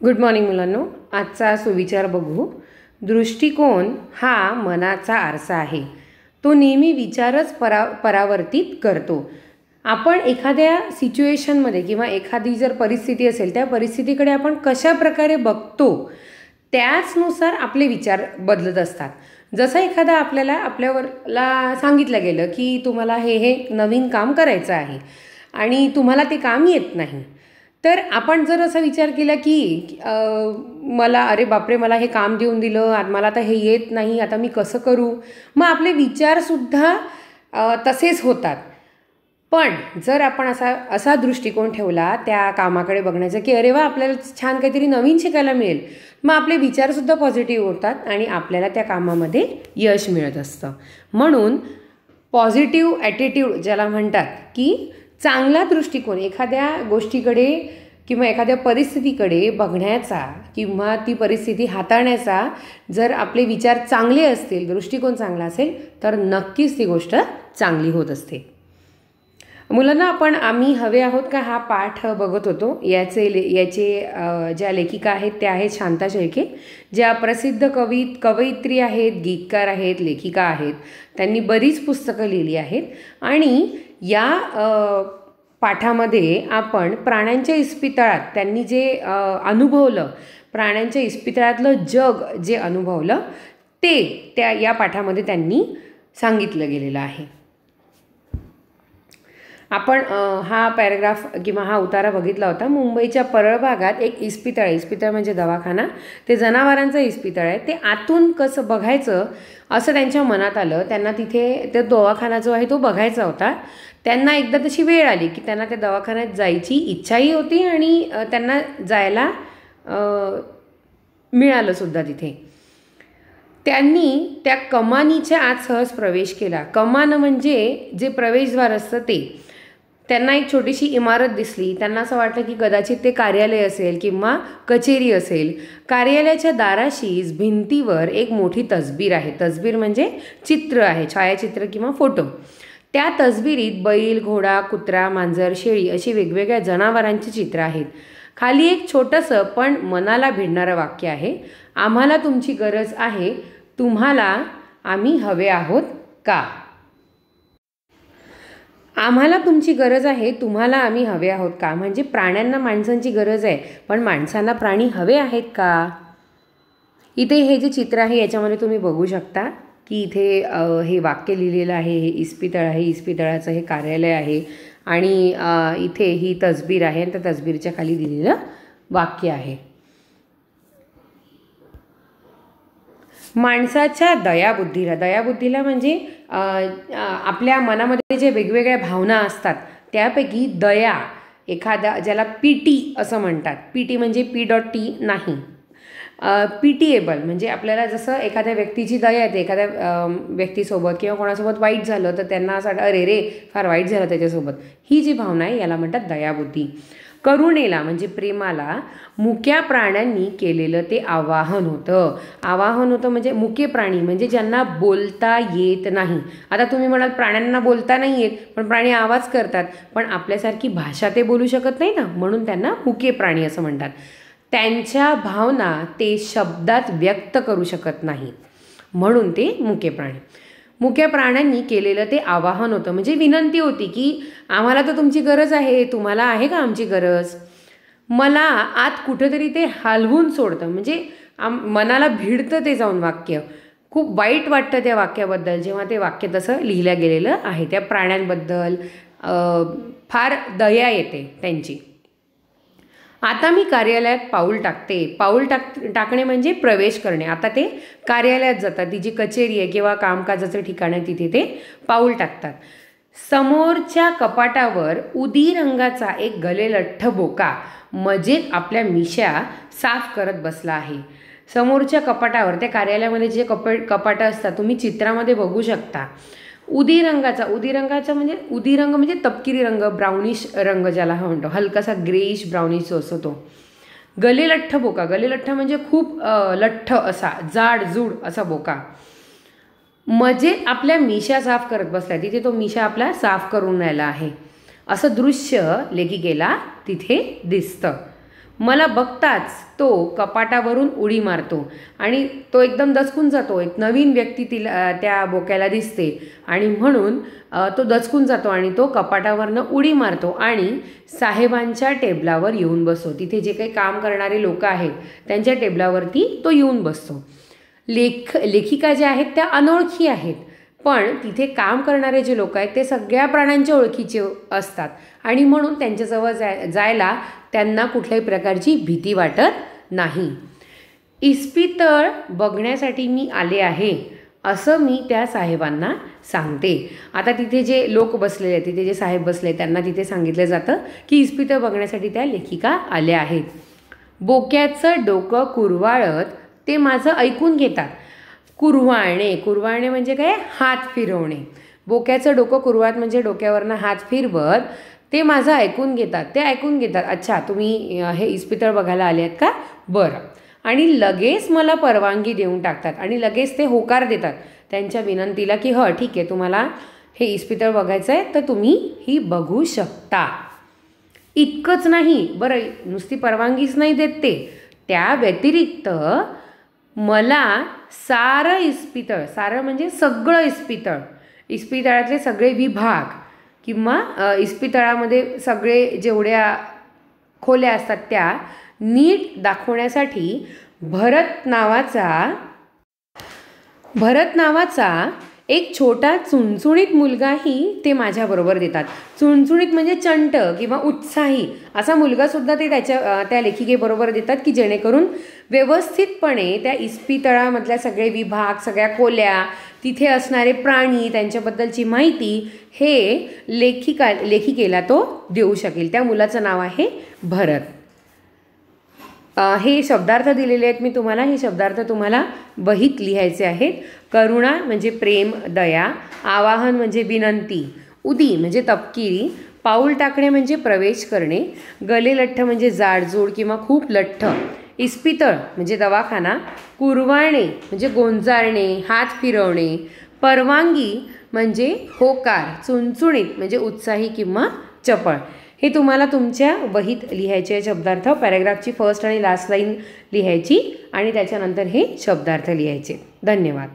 Good morning मुलांनो. आजचा सुविचार बघू. दृष्टिकोन हा मनाचा आरसा आहे. तो नेहमी विचारच परावर्तित करतो. आपण एखाद्या सिच्युएशनमध्ये किंवा एखादी जर परिस्थिती असेल त्या परिस्थितीकडे आपण कशा प्रकारे बघतो त्याचनुसार आपले विचार बदलत असतात. जसं एखादा आपल्याला सांगितलं गेलं की तुम्हाला हे नवीन काम करायचं आहे आणि तुम्हाला ते काम येत नाही, तर आपण जर असा विचार केला की अरे बापरे, मला हे काम देऊन दिलं, मला आता हे येत नाही, आता मी कसं करू, मग आपले विचारसुद्धा तसेच होतात. पण जर आपण असा दृष्टिकोन ठेवला त्या कामाकडे बघण्याचा की अरे वा, आपल्याला छान काहीतरी नवीन शिकायला मिळेल, मग आपले विचारसुद्धा पॉझिटिव्ह होतात आणि आपल्याला त्या कामामध्ये यश मिळत असतं. म्हणून पॉझिटिव्ह ॲटिट्यूड ज्याला म्हणतात की चांगला दृष्टिकोन एखाद्या गोष्टीकडे किंवा एखाद्या परिस्थितीकडे बघण्याचा किंवा ती परिस्थिती हाताळण्याचा जर आपले विचार चांगले असतील, दृष्टिकोन चांगला असेल, तर नक्कीच ती गोष्ट चांगली होत असते. मुलांना आम्ही हवे आहोत का हा पाठ बघत होतो. याचे ज्या लेखिका आहेत त्या आहेत शांता शेळके, ज्या प्रसिद्ध कवयित्री आहेत, गीतकार आहेत, लेखिका आहेत. त्यांनी बरीच पुस्तकं लिहिली आहेत आणि या पाठामध्ये आपण प्राण्यांच्या इस्पितळात त्यांनी जे अनुभवलं, प्राण्यांच्या इस्पितळातलं जग जे अनुभवलं ते या पाठामध्ये त्यांनी सांगितलं गेलेलं आहे. आपण हा पॅराग्राफ किंवा हा उतारा बघितला होता. मुंबईच्या परळ भागात एक इस्पितळ म्हणजे दवाखाना, ते जनावरांचं इस्पितळ आहे. ते आतून कसं बघायचं असं त्यांच्या मनात आलं. त्यांना तिथे तो दवाखाना जो आहे तो बघायचा होता. त्यांना एकदा तशी वेळ आली की त्यांना त्या दवाखान्यात जायची इच्छाही होती आणि त्यांना जायला मिळालं सुद्धा. तिथे त्यांनी त्या कमानीच्या आत सहज प्रवेश केला. कमान म्हणजे जे प्रवेशद्वार असतं ते. त्यांना एक छोटीशी इमारत दिसली. त्यांना असं वाटलं की कदाचित ते कार्यालय असेल किंवा कचेरी असेल. कार्यालयाच्या दाराशीच भिंतीवर एक मोठी तसबीर आहे. तसबीर म्हणजे चित्र आहे, छायाचित्र किंवा फोटो. त्या तसबिरीत बैल, घोडा, कुत्रा, मांजर, शेळी अशी वेगवेगळ्या जनावरांची चित्र आहेत. खाली एक छोटंसं पण मनाला भिडणारं वाक्य आहे. आम्हाला तुमची गरज आहे, तुम्हाला आम्ही हवे आहोत का? आम्हाला तुमची गरज आहे, तुम्हाला आम्ही हवे आहोत का? म्हणजे प्राण्यांना माणसांची गरज आहे, पण माणसांना प्राणी हवे आहेत का? इथे हे जे चित्र आहे याच्यामध्ये तुम्ही बघू शकता की इथे हे वाक्य लिहिलेलं आहे. हे इस्पितळ आहे, इस्पितळाचं हे कार्यालय आहे आणि इथे ही तसबीर आहे आणि त्या तसबीरच्या खाली दिलेलं वाक्य आहे. माणसाच्या दयाबुद्धीला म्हणजे आपल्या मनामध्ये जे वेगवेगळ्या भावना असतात त्यापैकी दया, एखादा ज्याला पीटी असं म्हणतात. पीटी म्हणजे P.T नाही, पीटीएबल म्हणजे आपल्याला जसं एखाद्या व्यक्तीची दया येते, एखाद्या व्यक्तीसोबत किंवा कोणासोबत वाईट झालं तर त्यांना असं वाटतं अरे रे फार वाईट झालं त्याच्यासोबत. ही जी भावना आहे याला म्हणतात दयाबुद्धी. करुणेला म्हणजे प्रेमाला मुक्या प्राण्यांनी केलेलं ते आवाहन होतं म्हणजे मुके प्राणी म्हणजे ज्यांना बोलता येत नाही. आता तुम्ही म्हणाल प्राण्यांना बोलता नाही येत, पण प्राणी आवाज करतात, पण आपल्यासारखी भाषा ते बोलू शकत नाही ना, म्हणून त्यांना मुके प्राणी असं म्हणतात. त्यांच्या भावना ते शब्दात व्यक्त करू शकत नाहीत, म्हणून ते मुके प्राणी. मुक्या प्राण्यांनी केलेलं ते आवाहन होतं म्हणजे विनंती होती की आम्हाला तर तुमची गरज आहे, तुम्हाला आहे का आमची गरज? मला आत कुठंतरी ते हलवून सोडतं म्हणजे मनाला भिडतं ते जाऊन वाक्य. खूप वाईट वाटतं त्या वाक्याबद्दल जेव्हा ते वाक्य तसं लिहिलं गेलेलं आहे. त्या प्राण्यांबद्दल फार दया येते त्यांची. आता मी कार्यालयात पाऊल टाकणे म्हणजे प्रवेश करणे. आता ते कार्यालयात जातात, ती जी कचेरी आहे किंवा कामकाजाचं ठिकाण आहे तिथे ते पाऊल टाकतात. समोरच्या कपाटावर उदी रंगाचा एक गलेलठ्ठ बोका मजेत आपल्या मिशा साफ करत बसला आहे. समोरच्या कपाटावर, त्या कार्यालयामध्ये जे कपाटं असतात तुम्ही चित्रामध्ये बघू शकता. उदी रंगाचा म्हणजे तपकिरी रंग, ब्राउनिश रंग ज्याला म्हणतो, हलकासा ग्रेइश ब्राउनिश जो असतो तो. गलेलठ्ठ बोका, गलेलठ्ठ म्हणजे खूप लठ्ठ असा, जाडजूड असा बोका मजेत आपल्या मिशा साफ करत बसला. तिथे तो मिशा आपला साफ करून राहिला आहे असं दृश्य लेखिकेला तिथे दिसतं. मला बघताच तो कपाटावरून उडी मारतो आणि तो एकदम दचकून जातो. एक नवीन व्यक्ती त्या बोक्याला दिसते आणि म्हणून तो दचकून जातो आणि तो कपाटावरनं उडी मारतो आणि साहेबांच्या टेबलावर येऊन बसतो. तिथे जे काही काम करणारे लोक आहेत त्यांच्या टेबलावरती तो येऊन बसतो. लेखिका ज्या आहेत त्या अनोळखी आहेत, पण तिथे काम करणारे जे लोक आहेत ते सगळ्या प्राण्यांच्या ओळखीचे असतात आणि म्हणून त्यांच्याजवळ जायला त्यांना कुठल्याही प्रकारची भीती वाटत नाही. इस्पितळ बघण्यासाठी मी आले आहे असं मी त्या साहेबांना सांगते. आता तिथे जे लोक बसलेले आहेत, तिथे जे साहेब बसले त्यांना तिथे सांगितलं जातं की इस्पितळ बघण्यासाठी त्या लेखिका आल्या आहेत. बोक्याचं डोकं कुरवाळत ते माझं ऐकून घेतात. कुरवाळणे म्हणजे काय? हात फिरवणे. बोक्याचं डोकं कुरवाळत म्हणजे डोक्यावरनं हात फिरवत ते माझं ऐकून घेतात. ते ऐकून घेतात, अच्छा तुम्ही हे इस्पितळ बघायला आले आहेत का, बरं, आणि लगेच मला परवानगी देऊन टाकतात आणि लगेच ते होकार देतात त्यांच्या विनंतीला की हो ठीक आहे, तुम्हाला हे इस्पितळ बघायचं आहे तर तुम्ही ही बघू शकता. इतकंच नाही बरं, नुसती परवानगीच नाही देत ते, त्या व्यतिरिक्त मला सारं इस्पितळ, सारं म्हणजे सगळं इस्पितळ, इस्पितळातले सगळे विभाग किंवा इस्पितळामध्ये सगळे जेवढ्या खोल्या असतात त्या नीट दाखवण्यासाठी भरत नावाचा एक छोटा चुणचुणीत मुलगाही ते माझ्याबरोबर देतात. चुणचुणीत म्हणजे चंट किंवा उत्साही असा मुलगासुद्धा ते त्या लेखिकेबरोबर देतात की जेणेकरून व्यवस्थितपणे त्या इस्पितळामधल्या सगळे विभाग, सगळ्या खोल्या, तिथे असणारे प्राणी, त्यांच्याबद्दलची माहिती हे लेखिकेला तो देऊ शकेल. त्या मुलाचं नाव आहे भरत. हे शब्दार्थ दिलेले आहेत मी तुम्हाला. हे शब्दार्थ तुम्हाला वहीत लिहायचे आहेत. करुणा म्हणजे प्रेम, दया. आवाहन म्हणजे विनंती. उदी म्हणजे तपकिरी. पाऊल टाकणे म्हणजे प्रवेश करणे. गले लठ्ठ म्हणजे जाडजूड किंवा खूप लठ्ठ. इस्पितळ म्हणजे दवाखाना. कुरवाळणे म्हणजे गोंजारणे, हात फिरवणे. परवानगी म्हणजे होकार. चुणचुणीत म्हणजे उत्साही किंवा चपळ. हे तुम्हाला तुमच्या वहीत लिहायचे शब्दार्थ. पॅरेग्राफची फर्स्ट आणि लास्ट लाईन लिहायची आणि त्याच्यानंतर हे शब्दार्थ लिहायचे. धन्यवाद.